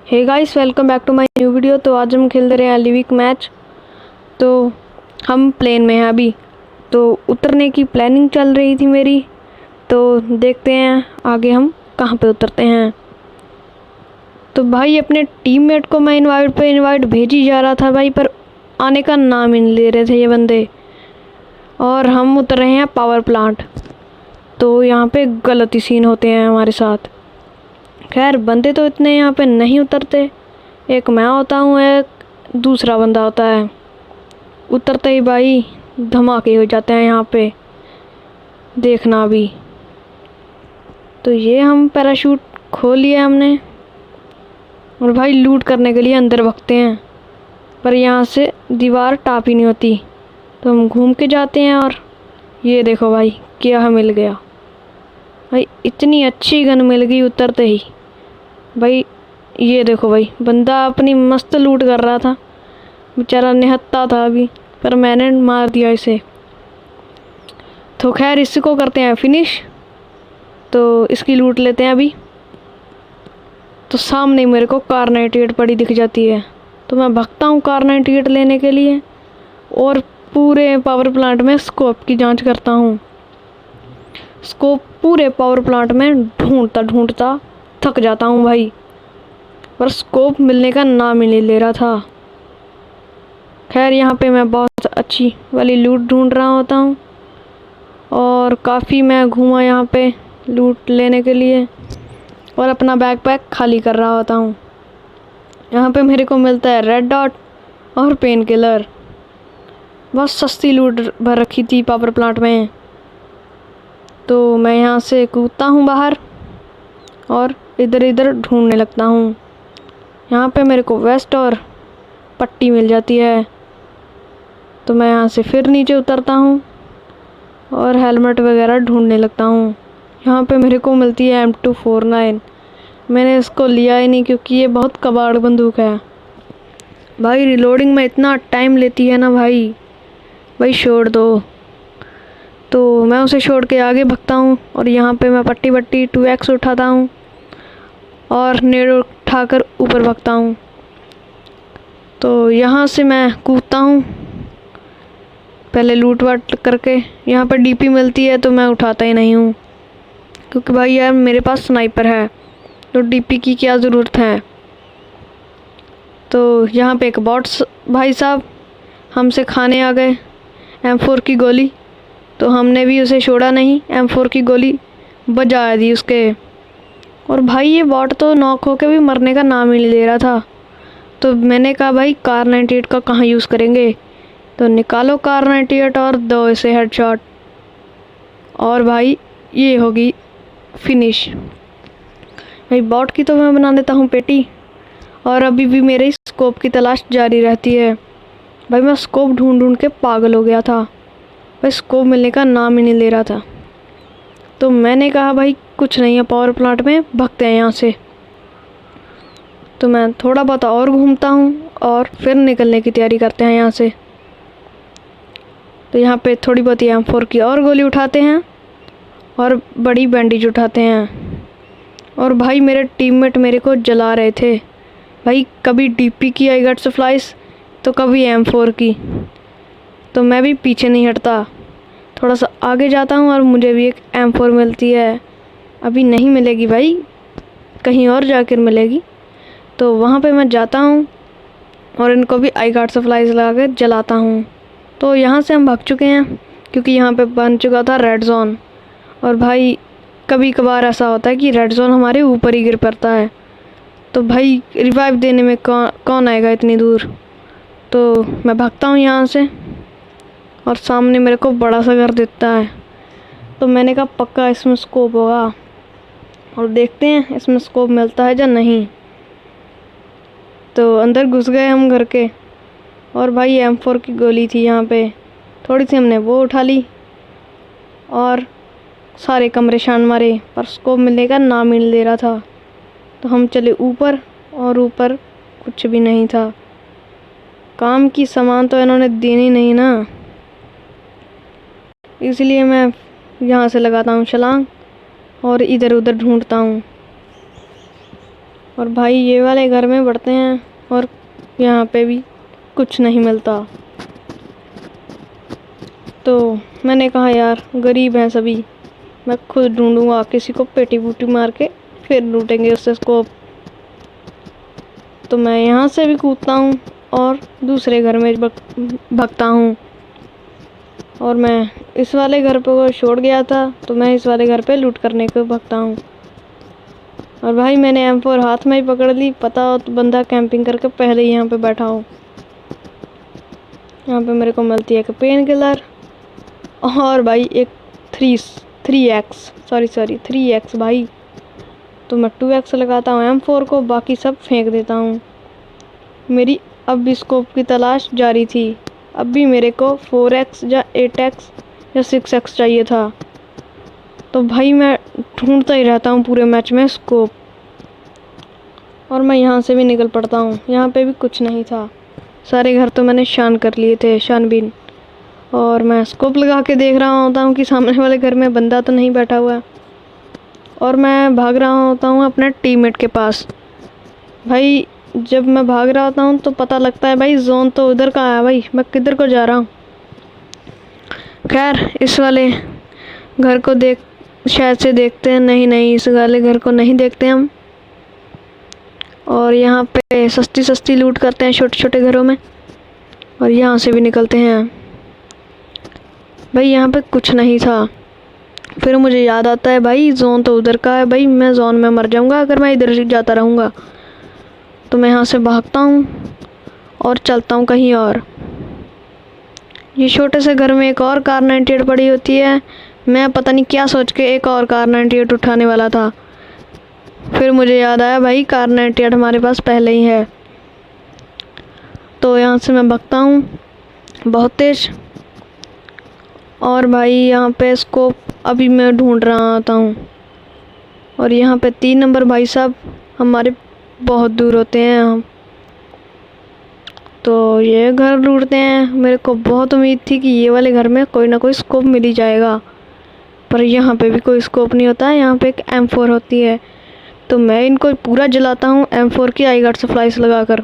Hey guys, welcome back to my new video. तो आज हम खेल रहे हैं लिविक मैच। तो हम प्लेन में हैं अभी, तो उतरने की प्लानिंग चल रही थी मेरी। तो देखते हैं आगे हम कहाँ पे उतरते हैं। तो भाई अपने टीममेट को मैं इनवाइट भेजी जा रहा था भाई, पर आने का नाम ही नहीं ले रहे थे ये बंदे। और हम उतर रहे हैं पावर प्लांट। तो यहाँ पे गलत ही सीन होते हैं हमारे साथ। खैर बंदे तो इतने यहाँ पे नहीं उतरते, एक मैं होता हूँ, एक दूसरा बंदा होता है। उतरते ही भाई धमाके हो जाते हैं यहाँ पे, देखना अभी। तो ये हम पैराशूट खोल लिया हमने और भाई लूट करने के लिए अंदर भागते हैं, पर यहाँ से दीवार टाप ही नहीं होती। तो हम घूम के जाते हैं और ये देखो भाई क्या मिल गया। भाई इतनी अच्छी गन मिल गई उतरते ही। भाई ये देखो भाई, बंदा अपनी मस्त लूट कर रहा था, बेचारा निहत्ता था अभी, पर मैंने मार दिया इसे। तो खैर इसको करते हैं फिनिश। तो इसकी लूट लेते हैं अभी। तो सामने मेरे को कार 98 पड़ी दिख जाती है, तो मैं भागता हूँ कार 98 लेने के लिए और पूरे पावर प्लांट में स्कोप की जांच करता हूँ। स्कोप पूरे पावर प्लांट में ढूंढता ढूंढता थक जाता हूँ भाई, पर स्कोप मिलने का नाम ही नहीं ले रहा था। खैर यहाँ पे मैं बहुत अच्छी वाली लूट ढूंढ रहा होता हूँ और काफ़ी मैं घूमा यहाँ पे लूट लेने के लिए और अपना बैकपैक खाली कर रहा होता हूँ। यहाँ पे मेरे को मिलता है रेड डॉट और पेन किलर। बहुत सस्ती लूट भर रखी थी पावर प्लांट में। तो मैं यहाँ से कूदता हूँ बाहर और इधर इधर ढूंढने लगता हूँ। यहाँ पे मेरे को वेस्ट और पट्टी मिल जाती है, तो मैं यहाँ से फिर नीचे उतरता हूँ और हेलमेट वगैरह ढूंढने लगता हूँ। यहाँ पे मेरे को मिलती है M249। मैंने इसको लिया ही नहीं क्योंकि ये बहुत कबाड़ बंदूक है भाई। रिलोडिंग में इतना टाइम लेती है ना भाई, छोड़ दो। तो मैं उसे छोड़ के आगे भागता हूँ और यहाँ पे मैं पट्टी 2x उठाता हूँ और नेड उठाकर ऊपर भागता हूँ। तो यहाँ से मैं कूदता हूँ पहले लूट वाट करके। यहाँ पर DP मिलती है तो मैं उठाता ही नहीं हूँ, क्योंकि भाई यार मेरे पास स्नाइपर है, तो DP की क्या ज़रूरत है। तो यहाँ पे एक बॉट्स भाई साहब हमसे खाने आ गए M4 की गोली। तो हमने भी उसे छोड़ा नहीं, M4 की गोली बजा दी उसके। और भाई ये बॉट तो नॉक होके भी मरने का नाम ही नहीं ले रहा था। तो मैंने कहा भाई कार 98 का कहाँ यूज़ करेंगे, तो निकालो कार 98 और दो इसे हेडशॉट। और भाई ये होगी फिनिश। भाई बॉट की तो मैं बना देता हूँ पेटी, और अभी भी मेरे स्कोप की तलाश जारी रहती है। भाई मैं स्कोप ढूंढ ढूंढ के पागल हो गया था, भाई स्कोप मिलने का नाम ही नहीं ले रहा था। तो मैंने कहा भाई कुछ नहीं है, पावर प्लांट में भागते हैं यहाँ से। तो मैं थोड़ा बहुत और घूमता हूँ और फिर निकलने की तैयारी करते हैं यहाँ से। तो यहाँ पे थोड़ी बहुत M4 की और गोली उठाते हैं और बड़ी बैंडेज उठाते हैं। और भाई मेरे टीममेट मेरे को जला रहे थे भाई, कभी DP की आई गॉट सप्लाइज तो कभी M4 की। तो मैं भी पीछे नहीं हटता, थोड़ा सा आगे जाता हूँ और मुझे भी एक M4 मिलती है। अभी नहीं मिलेगी भाई, कहीं और जाकर मिलेगी। तो वहाँ पे मैं जाता हूँ और इनको भी आई गॉट सप्लाइज लगा कर जलाता हूँ। तो यहाँ से हम भाग चुके हैं क्योंकि यहाँ पे बन चुका था रेड जोन। और भाई कभी कभार ऐसा होता है कि रेड जोन हमारे ऊपर ही गिर पड़ता है, तो भाई रिवाइव देने में कौन आएगा इतनी दूर। तो मैं भागता हूँ यहाँ से और सामने मेरे को बड़ा सा घर दिखता है। तो मैंने कहा पक्का इसमें स्कोप होगा, और देखते हैं इसमें स्कोप मिलता है या नहीं। तो अंदर घुस गए हम घर के, और भाई M4 की गोली थी यहाँ पे, थोड़ी सी हमने वो उठा ली और सारे कमरे शान मारे, पर स्कोप मिलने का नाम ही नहीं ले रहा था। तो हम चले ऊपर, और ऊपर कुछ भी नहीं था। काम की सामान तो इन्होंने देनी नहीं ना, इसलिए मैं यहाँ से लगाता हूँ छलांग और इधर उधर ढूंढता हूँ। और भाई ये वाले घर में बढ़ते हैं और यहाँ पे भी कुछ नहीं मिलता। तो मैंने कहा यार गरीब हैं सभी, मैं खुद ढूंढूंगा किसी को पेटी बूटी मार के, फिर लूटेंगे उससे स्कोप। तो मैं यहाँ से भी कूदता हूँ और दूसरे घर में भागता हूँ। और मैं इस वाले घर पे छोड़ गया था, तो मैं इस वाले घर पे लूट करने को भागता हूँ। और भाई मैंने M4 हाथ में ही पकड़ ली, पता हो तो बंदा कैंपिंग करके पहले ही यहाँ पे बैठा हो। यहाँ पे मेरे को मिलती है एक पेन किलर और भाई एक 3x भाई। तो मैं 2x लगाता हूँ M4 को, बाकी सब फेंक देता हूँ। मेरी अब भी स्कोप की तलाश जारी थी। अब भी मेरे को 4x या 8x या 6x चाहिए था। तो भाई मैं ढूंढता ही रहता हूँ पूरे मैच में स्कोप। और मैं यहाँ से भी निकल पड़ता हूँ। यहाँ पे भी कुछ नहीं था, सारे घर तो मैंने शान कर लिए थे, छानबीन। और मैं स्कोप लगा के देख रहा होता हूँ कि सामने वाले घर में बंदा तो नहीं बैठा हुआ है। और मैं भाग रहा होता हूँ अपने टीममेट के पास। भाई जब मैं भाग रहा होता हूँ तो पता लगता है भाई जोन तो उधर का है, भाई मैं किधर को जा रहा हूँ। खैर इस वाले घर को शायद से देखते हैं, नहीं इस वाले घर को नहीं देखते हम। और यहाँ पे सस्ती लूट करते हैं छोटे छोटे घरों में, और यहाँ से भी निकलते हैं। भाई यहाँ पे कुछ नहीं था। फिर मुझे याद आता है भाई जोन तो उधर का है, भाई मैं जोन में मर जाऊंगा अगर मैं इधर जाता रहूँगा। तो मैं यहाँ से भागता हूँ और चलता हूँ कहीं और। ये छोटे से घर में एक और कार 98 पड़ी होती है। मैं पता नहीं क्या सोच के एक और कार 98 उठाने वाला था, फिर मुझे याद आया भाई कार 98 हमारे पास पहले ही है। तो यहाँ से मैं भागता हूँ बहुत तेज। और भाई यहाँ पे स्कोप अभी मैं ढूंढ रहा होता हूँ। और यहाँ पे 3 नंबर भाई साहब हमारे बहुत दूर होते हैं हम। तो ये घर ढूंढते हैं। मेरे को बहुत उम्मीद थी कि ये वाले घर में कोई ना कोई स्कोप मिल ही जाएगा, पर यहाँ पे भी कोई स्कोप नहीं होता है। यहाँ पे एक M4 होती है। तो मैं इनको पूरा जलाता हूँ M4 की आई गॉट सप्लाइज लगाकर।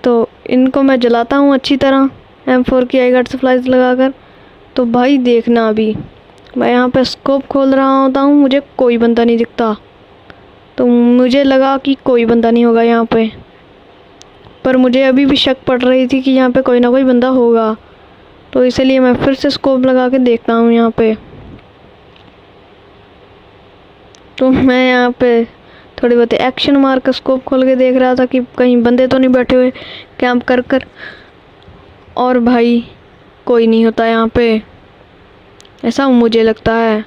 तो इनको मैं जलाता हूँ अच्छी तरह M4 की आई गॉट सप्लाइज लगाकर। तो भाई देखना, अभी मैं यहाँ पे स्कोप खोल रहा होता हूँ, मुझे कोई बंदा नहीं दिखता। तो मुझे लगा कि कोई बंदा नहीं होगा यहाँ पे, पर मुझे अभी भी शक पड़ रही थी कि यहाँ पे कोई ना कोई बंदा होगा। तो इसलिए मैं फिर से स्कोप लगा के देखता हूँ यहाँ पे। तो मैं यहाँ पे थोड़ी बहुत एक्शन मार कर स्कोप खोल के देख रहा था कि कहीं बंदे तो नहीं बैठे हुए कैंप कर। और भाई कोई नहीं होता यहाँ पे, ऐसा मुझे लगता है।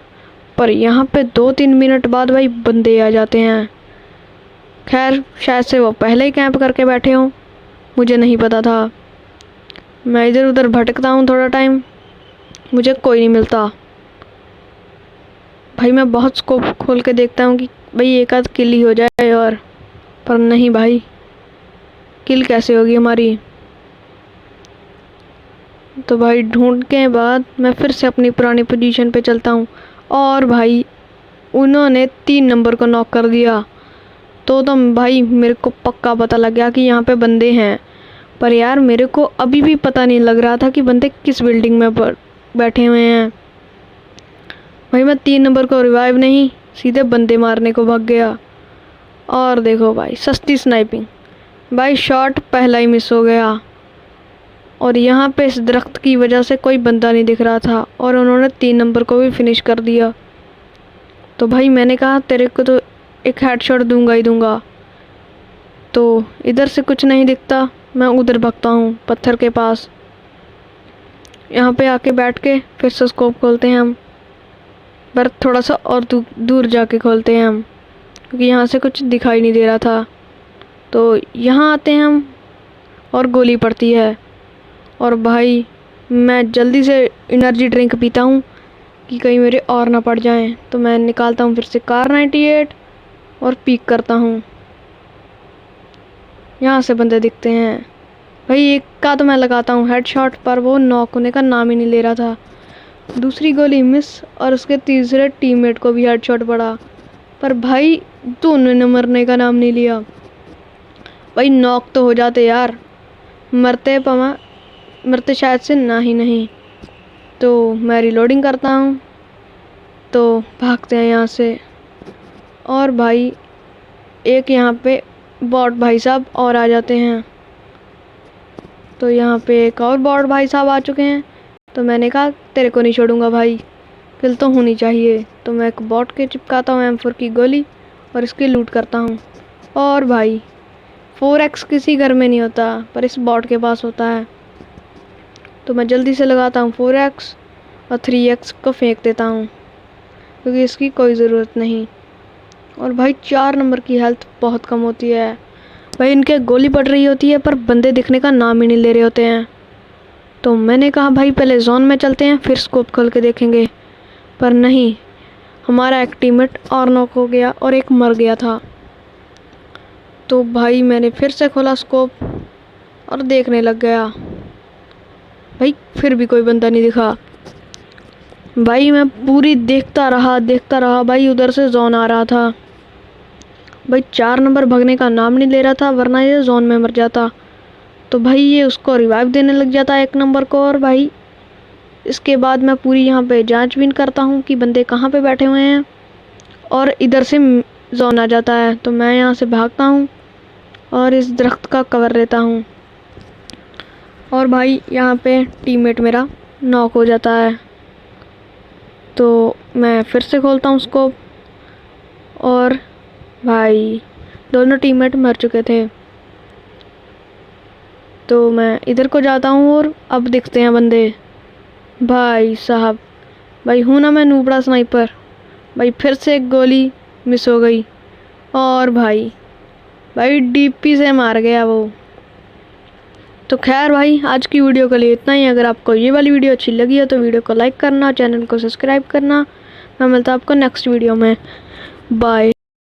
पर यहाँ पे 2-3 मिनट बाद भाई बंदे आ जाते हैं। खैर शायद से वो पहले ही कैंप करके बैठे हों, मुझे नहीं पता था। मैं इधर उधर भटकता हूँ थोड़ा टाइम, मुझे कोई नहीं मिलता। भाई मैं बहुत स्कोप खोल के देखता हूँ कि भाई एक आध किल ही हो जाए, और पर नहीं भाई, किल कैसे होगी हमारी। तो भाई ढूंढ के बाद मैं फिर से अपनी पुरानी पोजीशन पे चलता हूँ। और भाई उन्होंने 3 नंबर को नॉक कर दिया। तो भाई मेरे को पक्का पता लग गया कि यहाँ पे बंदे हैं। पर यार मेरे को अभी भी पता नहीं लग रहा था कि बंदे किस बिल्डिंग में बैठे हुए हैं। भाई मैं 3 नंबर को रिवाइव नहीं, सीधे बंदे मारने को भाग गया। और देखो भाई सस्ती स्नाइपिंग, भाई शॉट पहला ही मिस हो गया। और यहाँ पे इस दरख्त की वजह से कोई बंदा नहीं दिख रहा था, और उन्होंने 3 नंबर को भी फिनिश कर दिया। तो भाई मैंने कहा तेरे को तो एक हेडशॉट दूंगा ही दूंगा। तो इधर से कुछ नहीं दिखता, मैं उधर भागता हूँ पत्थर के पास। यहाँ पे आके बैठ के फिर से स्कोप खोलते हैं हम, पर थोड़ा सा और दूर जाके खोलते हैं हम, क्योंकि यहाँ से कुछ दिखाई नहीं दे रहा था। तो यहाँ आते हैं हम और गोली पड़ती है। और भाई मैं जल्दी से एनर्जी ड्रिंक पीता हूँ कि कहीं मेरे और ना पड़ जाएं। तो मैं निकालता हूँ फिर से कार 98 और पीक करता हूँ। यहाँ से बंदे दिखते हैं भाई, एक का तो मैं लगाता हूँ हेडशॉट, पर वो नॉक होने का नाम ही नहीं ले रहा था। दूसरी गोली मिस, और उसके तीसरे टीममेट को भी हेडशॉट पड़ा। पर भाई दोनों ने मरने का नाम नहीं लिया। भाई नॉक तो हो जाते यार, मरते शायद से ना ही नहीं। तो मैं रिलोडिंग करता हूँ, तो भागते हैं यहाँ से। और भाई एक यहाँ पे बॉट भाई साहब और आ जाते हैं। तो यहाँ पे एक और बॉट भाई साहब आ चुके हैं। तो मैंने कहा तेरे को नहीं छोड़ूंगा भाई, किल तो होनी चाहिए। तो मैं एक बॉट के चिपकाता हूँ M4 की गोली और इसकी लूट करता हूँ। और भाई 4x किसी घर में नहीं होता, पर इस बॉट के पास होता है। तो मैं जल्दी से लगाता हूँ 4x और 3x को फेंक देता हूँ, क्योंकि इसकी कोई ज़रूरत नहीं। और भाई 4 नंबर की हेल्थ बहुत कम होती है। भाई इनके गोली पड़ रही होती है, पर बंदे दिखने का नाम ही नहीं ले रहे होते हैं। तो मैंने कहा भाई पहले जोन में चलते हैं, फिर स्कोप खोल के देखेंगे। पर नहीं, हमारा एक टीममेट और नॉक हो गया और एक मर गया था। तो भाई मैंने फिर से खोला स्कोप और देखने लग गया। भाई फिर भी कोई बंदा नहीं दिखा। भाई मैं पूरी देखता रहा। भाई उधर से जोन आ रहा था। भाई 4 नंबर भगने का नाम नहीं ले रहा था, वरना ये जोन में मर जाता। तो भाई ये उसको रिवाइव देने लग जाता 1 नंबर को। और भाई इसके बाद मैं पूरी यहाँ पे जांचबीन करता हूँ कि बंदे कहाँ पे बैठे हुए हैं, और इधर से जोन आ जाता है। तो मैं यहाँ से भागता हूँ और इस दरख्त का कवर लेता हूँ। और भाई यहाँ पे टीममेट मेरा नॉक हो जाता है। तो मैं फिर से खोलता हूँ स्कोप, और भाई दोनों टीममेट मर चुके थे। तो मैं इधर को जाता हूँ और अब दिखते हैं बंदे। भाई साहब, भाई हूँ ना मैं नूबड़ा स्नाइपर। भाई फिर से एक गोली मिस हो गई, और भाई DP से मार गया वो। तो खैर भाई आज की वीडियो के लिए इतना ही। अगर आपको ये वाली वीडियो अच्छी लगी है तो वीडियो को लाइक करना, चैनल को सब्सक्राइब करना। मैं मिलता हूँ आपको नेक्स्ट वीडियो में। बाय।